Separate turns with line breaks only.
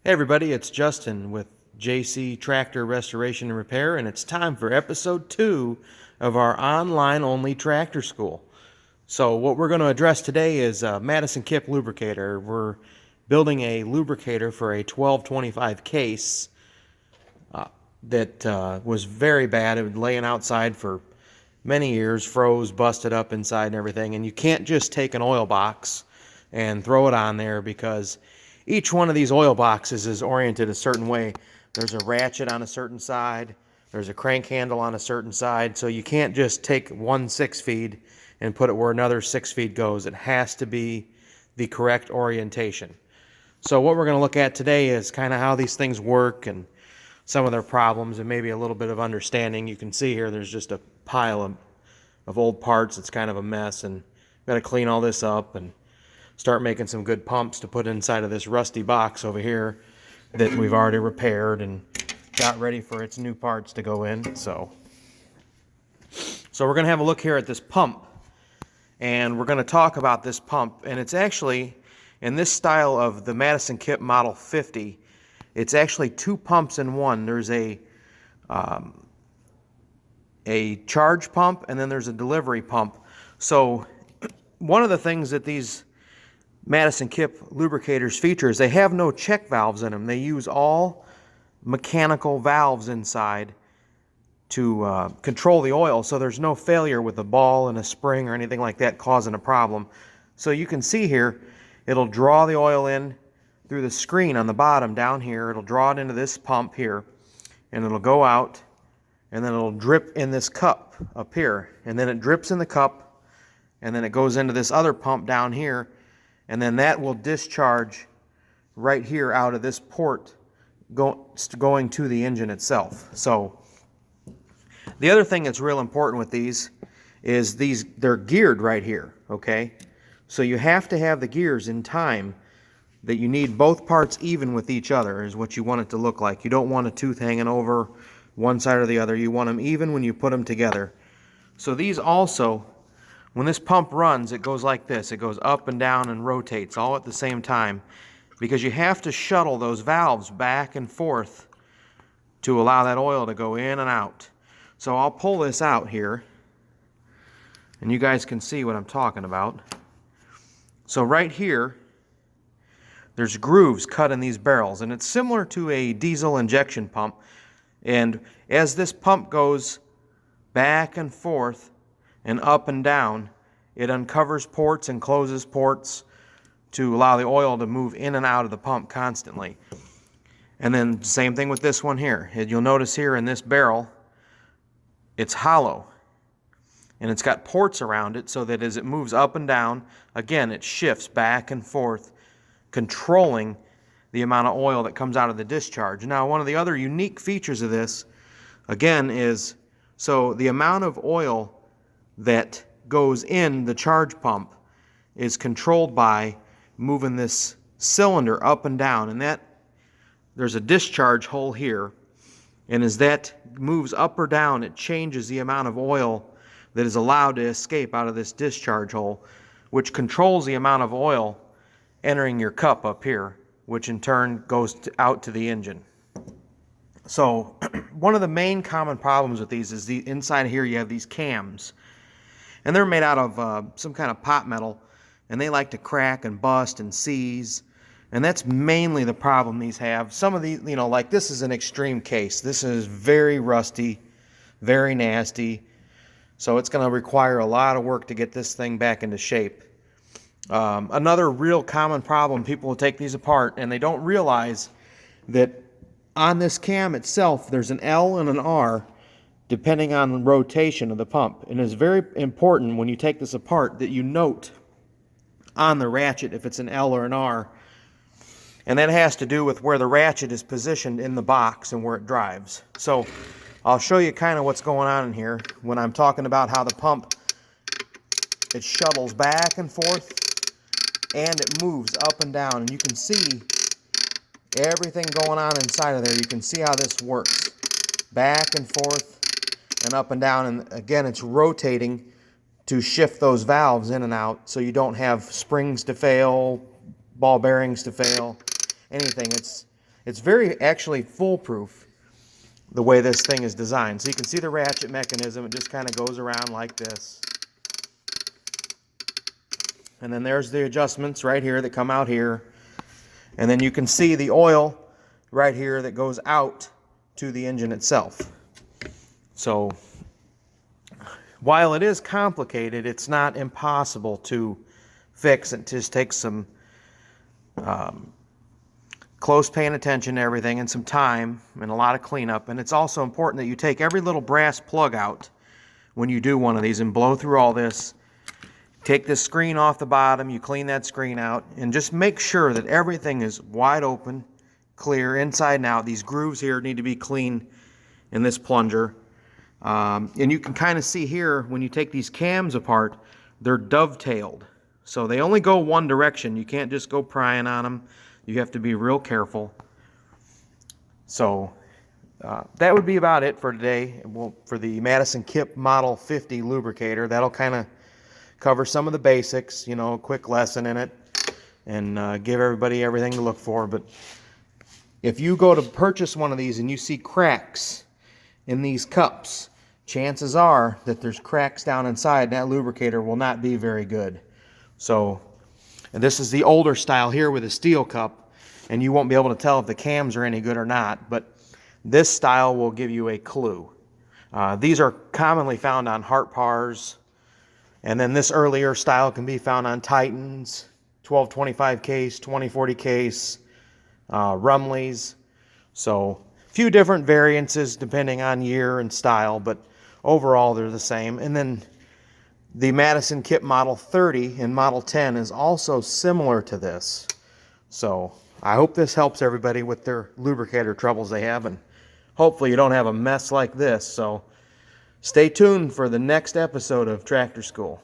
Hey everybody, it's Justin with JC Tractor Restoration and Repair, and it's time for episode 2 of our online-only tractor school. So what we're going to address today is Madison Kipp lubricator. We're building a lubricator for a 1225 case that was very bad. It was laying outside for many years, froze, busted up inside and everything, and you can't just take an oil box and throw it on there because each one of these oil boxes is oriented a certain way. There's a ratchet on a certain side, there's a crank handle on a certain side, so you can't just take one 6-feed and put it where another 6-feed goes. It has to be the correct orientation. So what we're going to look at today is kind of how these things work and some of their problems and maybe a little bit of understanding. You can see here there's just a pile of old parts. It's kind of a mess, and got to clean all this up and start making some good pumps to put inside of this rusty box over here that we've already repaired and got ready for its new parts to go in. So we're going to have a look here at this pump, and we're going to talk about this pump. And it's actually in this style of the Madison Kipp Model 50. It's actually 2 pumps in one. There's a charge pump, and then there's a delivery pump. So one of the things that these Madison Kipp lubricators features, they have no check valves in them. They use all mechanical valves inside to control the oil, so there's no failure with a ball and a spring or anything like that causing a problem. So you can see here, it'll draw the oil in through the screen on the bottom down here. It'll draw it into this pump here, and it'll go out, and then it'll drip in this cup up here, and then it drips in the cup, and then it goes into this other pump down here, and then that will discharge right here out of this port going to the engine itself. So the other thing that's real important with these is they're geared right here, okay? So you have to have the gears in time that you need both parts even with each other is what you want it to look like. You don't want a tooth hanging over one side or the other. You want them even when you put them together. So these also, when this pump runs, it goes like this. It goes up and down and rotates all at the same time because you have to shuttle those valves back and forth to allow that oil to go in and out. So I'll pull this out here, and you guys can see what I'm talking about. So right here, there's grooves cut in these barrels, and it's similar to a diesel injection pump. And as this pump goes back and forth and up and down, it uncovers ports and closes ports to allow the oil to move in and out of the pump constantly. And then same thing with this one here. You'll notice here in this barrel, it's hollow, and it's got ports around it so that as it moves up and down, again, it shifts back and forth, controlling the amount of oil that comes out of the discharge. Now, one of the other unique features of this, again, is so the amount of oil that goes in the charge pump is controlled by moving this cylinder up and down, and that there's a discharge hole here, and as that moves up or down, it changes the amount of oil that is allowed to escape out of this discharge hole, which controls the amount of oil entering your cup up here, which in turn goes out to the engine. So one of the main common problems with these is the inside here you have these cams, and they're made out of some kind of pot metal, and they like to crack and bust and seize, and that's mainly the problem these have. Some of these, you know, like this is an extreme case. This is very rusty, very nasty, so it's going to require a lot of work to get this thing back into shape. Another real common problem, people will take these apart and they don't realize that on this cam itself there's an L and an R depending on the rotation of the pump. And it's very important when you take this apart that you note on the ratchet if it's an L or an R. And that has to do with where the ratchet is positioned in the box and where it drives. So I'll show you kind of what's going on in here when I'm talking about how the pump, it shuttles back and forth and it moves up and down. And you can see everything going on inside of there. You can see how this works. Back and forth and up and down, and again it's rotating to shift those valves in and out so you don't have springs to fail, ball bearings to fail, anything. It's very actually foolproof the way this thing is designed. So you can see the ratchet mechanism. It just kind of goes around like this. And then there's the adjustments right here that come out here. And then you can see the oil right here that goes out to the engine itself. So while it is complicated, it's not impossible to fix. It just takes some close paying attention to everything and some time and a lot of cleanup. And it's also important that you take every little brass plug out when you do one of these and blow through all this. Take this screen off the bottom, you clean that screen out, and just make sure that everything is wide open, clear, inside and out. These grooves here need to be clean in this plunger. And you can kind of see here, when you take these cams apart, they're dovetailed. So they only go one direction. You can't just go prying on them. You have to be real careful. So that would be about it for today. For the Madison Kipp Model 50 lubricator, that'll kind of cover some of the basics, you know, a quick lesson in it, and give everybody everything to look for. But if you go to purchase one of these and you see cracks in these cups, chances are that there's cracks down inside, and that lubricator will not be very good. So, and this is the older style here with a steel cup, and you won't be able to tell if the cams are any good or not, but this style will give you a clue. These are commonly found on Hart Pars, and then this earlier style can be found on Titans, 1225 case, 2040 case, Rumleys. So a few different variances depending on year and style, but overall they're the same. And then the Madison Kipp Model 30 and Model 10 is also similar to this. So I hope this helps everybody with their lubricator troubles they have, and hopefully you don't have a mess like this. So stay tuned for the next episode of Tractor School.